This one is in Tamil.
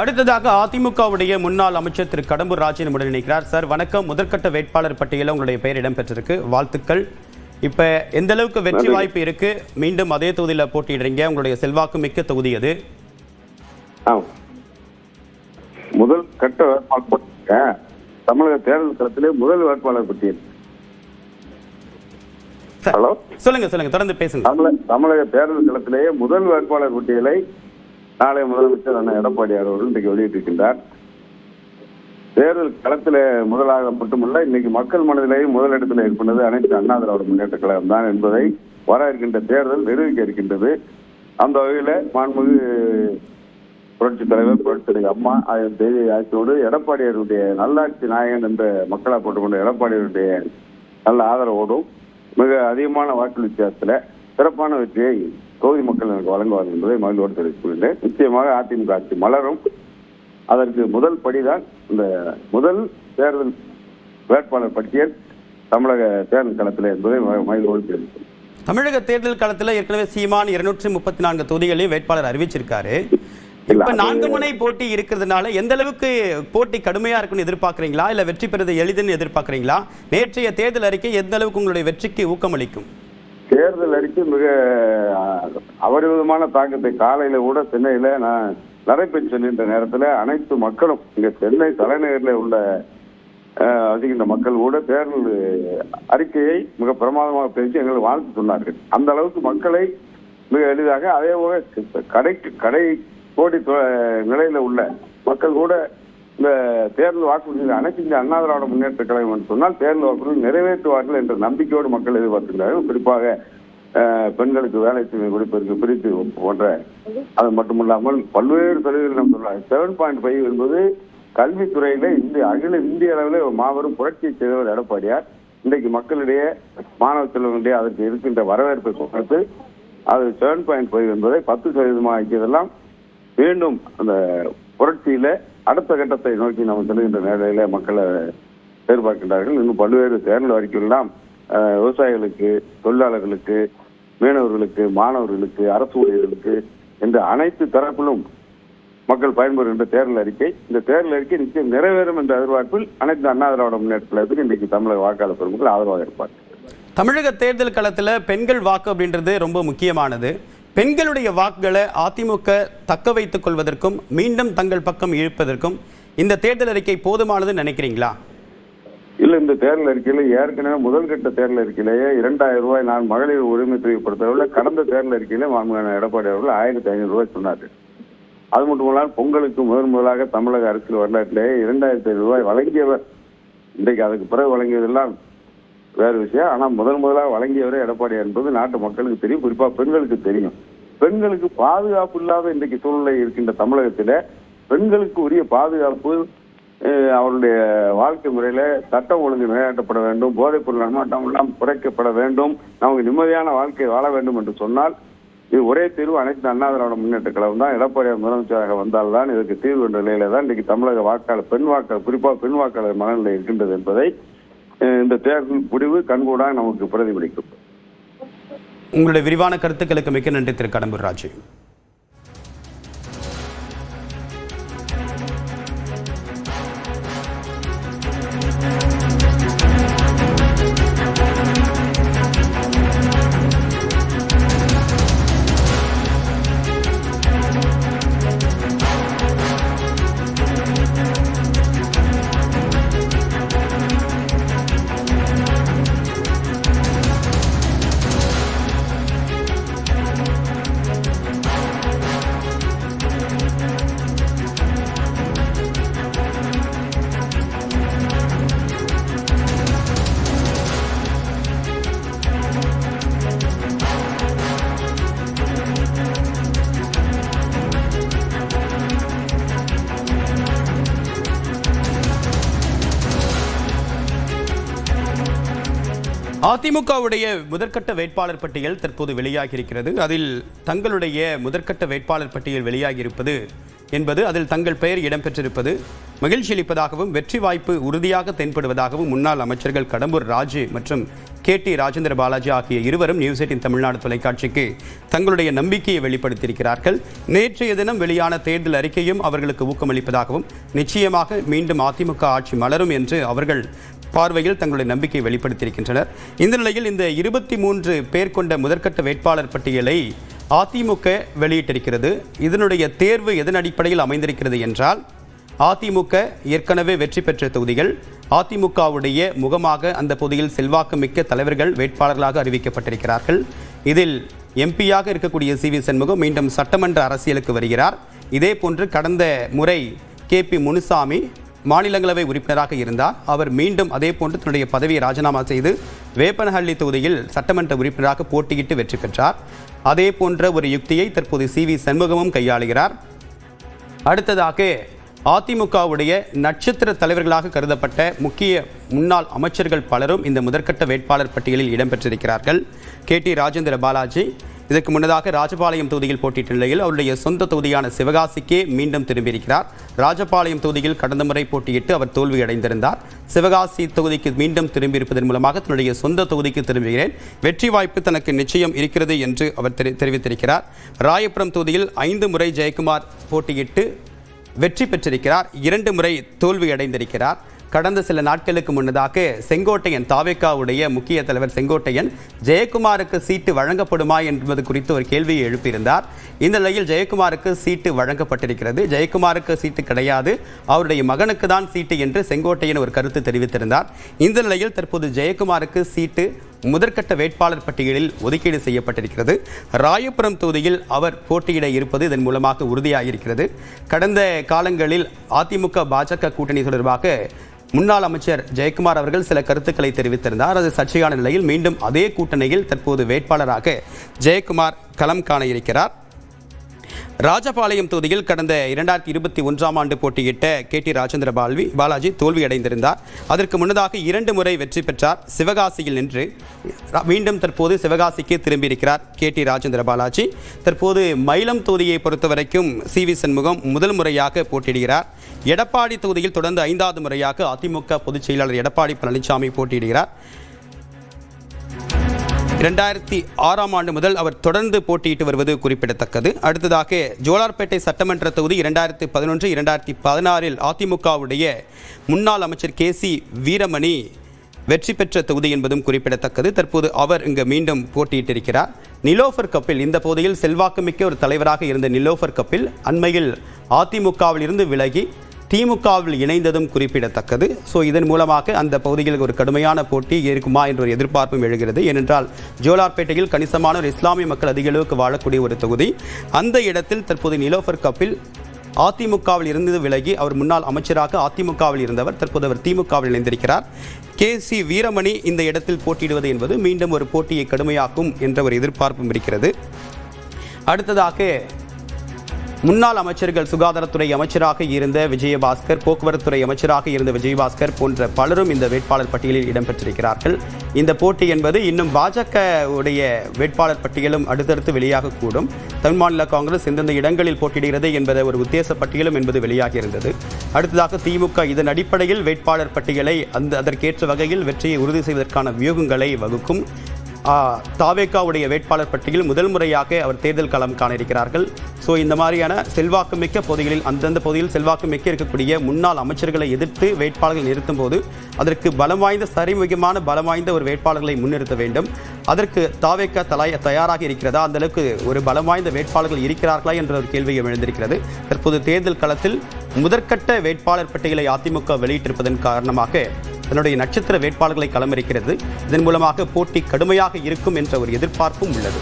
அடுத்ததாக அதிமுகவுடைய முன்னாள் அமைச்சர் திரு கடம்பூர் ராஜு நம்முடன் இணைக்கிறார். சார் வணக்கம். முதற்கட்ட வேட்பாளர் பட்டியலில் உங்களுடைய பெயர் இடம்பெற்றிருக்கு, வாழ்த்துக்கள். இப்ப எந்த அளவுக்கு வெற்றி வாய்ப்பு இருக்கு? மீண்டும் அதே தொகுதியில் போட்டியிடுறீங்க, உங்களுடைய செல்வாக்கு மிக்க தொகுதி அது. முதல் கட்ட வேட்பாளர் தமிழக தேர்தல் களத்திலே முதல் வேட்பாளர் பட்டியல். ஹலோ, சொல்லுங்க தொடர்ந்து பேசுங்க. தமிழக தேர்தல் களத்திலேயே முதல் வேட்பாளர் பட்டியலை நாளை முதலமைச்சர் அண்ணா எடப்பாடியார் அவர்கள் இன்றைக்கு வெளியிட்டிருக்கின்றார். தேர்தல் களத்தில் முதலாக மட்டுமல்ல, இன்னைக்கு மக்கள் மனதிலேயும் முதலிடத்தில் இருப்பது அனைத்து அண்ணா திராவிட முன்னேற்ற கழகம் தான் என்பதை வர இருக்கின்ற தேர்தல் நிரூபிக்க இருக்கின்றது. அந்த வகையில் மாண்புமிகு புரட்சித் தலைவர் புரட்சி அம்மா தேதி ஆட்சியோடு எடப்பாடியாருடைய நல்லாட்சி நாயகன் என்ற மக்களால் போட்டுக்கொண்ட எடப்பாடியாருடைய நல்ல ஆதரவோடும் மிக அதிகமான வாக்கு வித்தியாசத்தில் சிறப்பான வெற்றியை தொகுதி மக்கள் எனக்கு வழங்குவார்கள் என்பதை மகிழ்வோடு தெரிவித்துள்ளேன். நிச்சயமாக அதிமுக ஆட்சி மலரும். அதற்கு முதல் படிதான் இந்த முதல் தேர்தல் வேட்பாளர் பட்டியல் தமிழக தேர்தல் களத்தில் என்பதை மகிழ்வோடு தெரிவித்தேன். தமிழக தேர்தல் களத்தில் ஏற்கனவே சீமான் 234 தொகுதிகளையும் வேட்பாளர் அறிவிச்சிருக்காரு. இப்ப 4 முனை போட்டி இருக்கிறதுனால எந்த அளவுக்கு போட்டி கடுமையா இருக்குன்னு எதிர்பார்க்கறீங்களா, இல்ல வெற்றி பெறுவது எளிதுன்னு எதிர்பார்க்கறீங்களா? நேற்றைய தேர்தல் அறிக்கை எந்த அளவுக்கு உங்களுடைய வெற்றிக்கு ஊக்கமளிக்கும்? தேர்தல் அறிக்கை மிக அபரிவிதமான தாக்கத்தை காலையில கூட சென்னையில நான் நடைபெற்று செல்கின்ற நேரத்தில் அனைத்து மக்களும் இங்க சென்னை தலைநகரில் உள்ள வசிக்கின்ற மக்கள் கூட தேர்தல் அறிக்கையை மிக பிரமாதமாக பேசி எங்களுக்கு வாழ்த்து சொன்னார்கள். அந்த அளவுக்கு மக்களை மிக எளிதாக, அதே போல கடை போட்டி நிலையில உள்ள மக்கள் கூட இந்த தேர்தல் வாக்குறுதிகள் அனைத்து இந்த அண்ணா திராவிட முன்னேற்ற கழகம் என்று சொன்னால் தேர்தல் வாக்குறுதிகள் நிறைவேற்றுவார்கள் என்ற நம்பிக்கையோடு மக்கள் எதிர்பார்க்கின்றார்கள். குறிப்பாக பெண்களுக்கு வேலை கொடுப்பதற்கு பிரித்து போன்ற, அது மட்டுமல்லாமல் பல்வேறு துறைகள் நம்ம சொல்லலாம். 7.5 என்பது கல்வித்துறையில அகில இந்திய அளவில் ஒரு மாபெரும் புரட்சியை செய்தவர் எடப்பாடியார். இன்றைக்கு மக்களிடையே மாணவ செல்வங்களிடையே அதற்கு இருக்கின்ற வரவேற்பை கொடுத்து அது 7.5 என்பதை 10% ஆக்கியதெல்லாம் மீண்டும் அந்த புரட்சியில அடுத்த கட்டத்தை நோக்கி நம்ம செல்கின்ற நிலையில மக்களை எதிர்பார்க்கின்றார்கள். இன்னும் பல்வேறு தேர்தல் அறிக்கைகள்லாம் விவசாயிகளுக்கு, தொழிலாளர்களுக்கு, மீனவர்களுக்கு, மாணவர்களுக்கு, அரசு ஊழியர்களுக்கு என்ற அனைத்து தரப்பிலும் மக்கள் பயன்பெறுகின்ற தேர்தல் அறிக்கை. இந்த தேர்தல் அறிக்கை நிச்சயம் நிறைவேறும் என்ற எதிர்பார்ப்பில் அனைத்து அண்ணா திராவிட முன்னேற்ற கழகத்துக்கு இன்றைக்கு தமிழக வாக்காளர் பெருமக்கள் ஆதரவாக இருப்பார். தமிழக தேர்தல் களத்துல பெண்கள் வாக்கு அப்படின்றது ரொம்ப முக்கியமானது. பெண்களுடைய வாக்குகளை அதிமுக தக்க வைத்துக் கொள்வதற்கும் மீண்டும் தங்கள் பக்கம் இழுப்பதற்கும் இந்த தேர்தல் அறிக்கை போதுமானது நினைக்கிறீங்களா? இல்ல, இந்த தேர்தல் அறிக்கையில ஏற்கனவே முதல் கட்ட தேர்தல் அறிக்கையிலேயே 2000 ரூபாய் நான் மகளிர் உரிமை தொகை பொறுத்தவரை கடந்த தேர்தல் அறிக்கையில எடப்பாடி அவர்கள் 1500 ரூபாய் சொன்னார்கள். அது மட்டுமல்லாமல் பொங்கலுக்கு முதலாக தமிழக அரசியல் வரலாற்றிலேயே 2500 ரூபாய் வழங்கியவர். இன்றைக்கு அதுக்கு பிறகு வழங்கியதெல்லாம் வேறு விஷயம். ஆனா முதலாக வழங்கியவரே எடப்பாடி என்பது நாட்டு மக்களுக்கு தெரியும், குறிப்பா பெண்களுக்கு தெரியும். பெண்களுக்கு பாதுகாப்பு இல்லாத இன்றைக்கு சூழ்நிலை இருக்கின்ற தமிழகத்தில பெண்களுக்கு உரிய பாதுகாப்பு, அவருடைய வாழ்க்கை முறையில சட்டம் ஒழுங்கு நிலைநாட்டப்பட வேண்டும், போதைப் பொருள் நடமாட்டம் எல்லாம் குறைக்கப்பட வேண்டும், நமக்கு நிம்மதியான வாழ்க்கை வாழ வேண்டும் என்று சொன்னால் இது ஒரே தீர்வு அனைத்து அண்ணா திராவிட முன்னேற்ற கழகம் தான். எடப்பாடியார் முதலமைச்சராக வந்தால்தான் இதற்கு தீர்வு என்ற நிலையில தான் இன்றைக்கு தமிழக வாக்காளர் பெண் வாக்காளர் குறிப்பாக பெண் வாக்காளர் மனநிலை இருக்கின்றது என்பதை இந்த தேர்தல் முடிவு கண்கூடாக நமக்கு பிரதிபலிக்கும். உங்களுடைய விரிவான கருத்துக்களுக்கு மிக்க நன்றி திரு கடம்பூர் ராஜு. அதிமுகவுடைய முதற்கட்ட வேட்பாளர் பட்டியல் தற்போது வெளியாகி இருக்கிறது. அதில் தங்களுடைய முதற்கட்ட வேட்பாளர் பட்டியல் வெளியாகி இருப்பது என்பது அதில் தங்கள் பெயர் இடம்பெற்றிருப்பது மகிழ்ச்சி அளிப்பதாகவும் வெற்றி வாய்ப்பு உறுதியாக தென்படுவதாகவும் முன்னாள் அமைச்சர்கள் கடம்பூர் ராஜு மற்றும் KT ராஜேந்திர பாலாஜி ஆகிய இருவரும் நியூஸ் 18 தமிழ்நாடு தொலைக்காட்சிக்கு தங்களுடைய நம்பிக்கையை வெளிப்படுத்தியிருக்கிறார்கள். நேற்றைய தினம் வெளியான தேர்தல் அறிக்கையும் அவர்களுக்கு ஊக்கமளிப்பதாகவும் நிச்சயமாக மீண்டும் அதிமுக ஆட்சி மலரும் என்று அவர்கள் பார்வையில் தங்களுடைய நம்பிக்கையை வெளிப்படுத்தியிருக்கின்றனர். இந்த நிலையில் இந்த 23 பேர் கொண்ட முதற்கட்ட வேட்பாளர் பட்டியலை அதிமுக வெளியிட்டிருக்கிறது. இதனுடைய தேர்வு எதன் அடிப்படையில் அமைந்திருக்கிறது என்றால், அதிமுக ஏற்கனவே வெற்றி பெற்ற தொகுதிகள், அதிமுகவுடைய முகமாக அந்த பகுதியில் செல்வாக்கு மிக்க தலைவர்கள் வேட்பாளர்களாக அறிவிக்கப்பட்டிருக்கிறார்கள். இதில் எம்பியாக இருக்கக்கூடிய CV சண்முகம் மீண்டும் சட்டமன்ற அரசியலுக்கு வருகிறார். இதே போன்று கடந்த முறை KP முனுசாமி மாநிலங்களவை உறுப்பினராக இருந்தார். அவர் மீண்டும் அதே போன்று தன்னுடைய பதவியை ராஜினாமா செய்து வேப்பனஹள்ளி தொகுதியில் சட்டமன்ற உறுப்பினராக போட்டியிட்டு வெற்றி பெற்றார். அதே போன்ற ஒரு யுக்தியை தற்போது CV சண்முகமும் கையாளுகிறார். அடுத்ததாக அதிமுகவுடைய நட்சத்திர தலைவர்களாக கருதப்பட்ட முக்கிய முன்னாள் அமைச்சர்கள் பலரும் இந்த முதற்கட்ட வேட்பாளர் பட்டியலில் இடம்பெற்றிருக்கிறார்கள். KT ராஜேந்திர பாலாஜி இதற்கு முன்னதாக ராஜபாளையம் தொகுதியில் போட்டியிட்ட நிலையில் அவருடைய சொந்த தொகுதியான சிவகாசிக்கே மீண்டும் திரும்பியிருக்கிறார். ராஜபாளையம் தொகுதியில் கடந்த முறை போட்டியிட்டு அவர் தோல்வியடைந்திருந்தார். சிவகாசி தொகுதிக்கு மீண்டும் திரும்பியிருப்பதன் மூலமாக தன்னுடைய சொந்த தொகுதிக்கு திரும்புகிறேன், வெற்றி வாய்ப்பு தனக்கு நிச்சயம் இருக்கிறது என்று அவர் தெரிவித்திருக்கிறார். ராயபுரம் தொகுதியில் 5 முறை ஜெயக்குமார் போட்டியிட்டு வெற்றி பெற்றிருக்கிறார். 2 முறை தோல்வியடைந்திருக்கிறார். கடந்த சில நாட்களுக்கு முன்னதாக செங்கோட்டையன், தாவேகாவுடைய முக்கிய தலைவர் செங்கோட்டையன் ஜெயக்குமாருக்கு சீட்டு வழங்கப்படுமா என்பது குறித்து ஒரு கேள்வியை எழுப்பியிருந்தார். இந்த நிலையில் ஜெயக்குமாருக்கு சீட்டு வழங்கப்பட்டிருக்கிறது. ஜெயக்குமாருக்கு சீட்டு கிடையாது, அவருடைய மகனுக்கு தான் சீட்டு என்று செங்கோட்டையன் ஒரு கருத்து தெரிவித்திருந்தார். இந்த நிலையில் தற்போது ஜெயக்குமாருக்கு சீட்டு முதற்கட்ட வேட்பாளர் பட்டியலில் ஒதுக்கீடு செய்யப்பட்டிருக்கிறது. ராயபுரம் தொகுதியில் அவர் போட்டியிட இருப்பது இதன் மூலமாக உறுதியாகியிருக்கிறது. கடந்த காலங்களில் அதிமுக பாஜக கூட்டணி தொடர்பாக முன்னாள் அமைச்சர் ஜெயக்குமார் அவர்கள் சில கருத்துக்களை தெரிவித்திருந்தார். அது சர்ச்சையான நிலையில் மீண்டும் அதே கூட்டணியில் தற்போது வேட்பாளராக ஜெயக்குமார் களம் காண இருக்கிறார். ராஜபாளையம் தொகுதியில் கடந்த 2021ஆம் ஆண்டு போட்டியிட்ட KT ராஜேந்திர பாலாஜி தோல்வியடைந்திருந்தார். அதற்கு முன்னதாக 2 முறை வெற்றி பெற்றார். சிவகாசியில் நின்று மீண்டும் தற்போது சிவகாசிக்கு திரும்பியிருக்கிறார் KT ராஜேந்திர பாலாஜி. தற்போது மயிலம் தொகுதியை பொறுத்தவரைக்கும் CV சண்முகம் முதல் முறையாக போட்டியிடுகிறார். எடப்பாடி தொகுதியில் தொடர்ந்து 5வது முறையாக அதிமுக பொதுச் செயலாளர் எடப்பாடி பழனிசாமி போட்டியிடுகிறார். 2006ஆம் ஆண்டு முதல் அவர் தொடர்ந்து போட்டியிட்டு வருவது குறிப்பிடத்தக்கது. அடுத்ததாக ஜோலார்பேட்டை சட்டமன்ற தொகுதி 2011, 2016இல் அதிமுகவுடைய முன்னாள் அமைச்சர் KC வீரமணி வெற்றி பெற்ற தொகுதி என்பதும் குறிப்பிடத்தக்கது. தற்போது அவர் இங்கு மீண்டும் போட்டியிட்டிருக்கிறார். நிலோஃபர் கபில், இந்த பகுதியில் செல்வாக்குமிக்க ஒரு தலைவராக இருந்த நிலோஃபர் கபில் அண்மையில் அதிமுகவில் இருந்து விலகி திமுகவில் இணைந்ததும் குறிப்பிடத்தக்கது. இதன் மூலமாக அந்த பகுதியில் ஒரு கடுமையான போட்டி இருக்குமா என்ற ஒரு எதிர்பார்ப்பும் எழுகிறது. ஏனென்றால் ஜோலார்பேட்டையில் கணிசமான ஒரு இஸ்லாமிய மக்கள் அதிக அளவுக்கு வாழக்கூடிய ஒரு தொகுதி. அந்த இடத்தில் தற்போது நிலோஃபர் கபில் அதிமுகவில் இருந்து விலகி அவர் முன்னாள் அமைச்சராக அதிமுகவில் இருந்தவர், தற்போது அவர் திமுகவில் இணைந்திருக்கிறார். KC வீரமணி இந்த இடத்தில் போட்டியிடுவது என்பது மீண்டும் ஒரு போட்டியை கடுமையாக்கும் என்ற ஒரு எதிர்பார்ப்பும் இருக்கிறது. அடுத்ததாக முன்னாள் அமைச்சர்கள், சுகாதாரத்துறை அமைச்சராக இருந்த விஜயபாஸ்கர், போக்குவரத்துறை அமைச்சராக இருந்த விஜயபாஸ்கர் போன்ற பலரும் இந்த வேட்பாளர் பட்டியலில் இடம்பெற்றிருக்கிறார்கள். இந்த போட்டி என்பது இன்னும் பாஜக உடைய வேட்பாளர் பட்டியலும் அடுத்தடுத்து வெளியாகக்கூடும். தமிழ் மாநில காங்கிரஸ் எந்தெந்த இடங்களில் போட்டியிடுகிறது என்பதை ஒரு உத்தேச பட்டியலும் என்பது வெளியாகி இருந்தது. அடுத்ததாக திமுக இதன் அடிப்படையில் வேட்பாளர் பட்டியலை அதற்கேற்ற வகையில் வெற்றியை உறுதி செய்வதற்கான வியூகங்களை வகுக்கும். தாவேகாவுடைய வேட்பாளர் பட்டியலில் முதல் முறையாக அவர் தேர்தல் களம் காண இருக்கிறார்கள். இந்த மாதிரியான செல்வாக்குமிக்க பகுதிகளில் அந்தந்த பகுதியில் செல்வாக்குமிக்க இருக்கக்கூடிய முன்னாள் அமைச்சர்களை எதிர்த்து வேட்பாளர்கள் நிறுத்தும் போது அதற்கு பலம் வாய்ந்த சரிமுகமான பலம் வாய்ந்த ஒரு வேட்பாளர்களை முன்னிறுத்த வேண்டும். அதற்கு தாவேகா தயாராக இருக்கிறதா, அந்த அளவுக்கு ஒரு பலம் வாய்ந்த வேட்பாளர்கள் இருக்கிறார்களா என்ற ஒரு கேள்வியை எழுந்திருக்கிறது. தற்போது தேர்தல் களத்தில் முதற்கட்ட வேட்பாளர் பட்டியலை அதிமுக வெளியிட்டிருப்பதன் காரணமாக தன்னுடைய நட்சத்திர வேட்பாளர்களை களமிறக்கிறது. இதன் மூலமாக போட்டி கடுமையாக இருக்கும் என்ற ஒரு எதிர்பார்ப்பும் உள்ளது.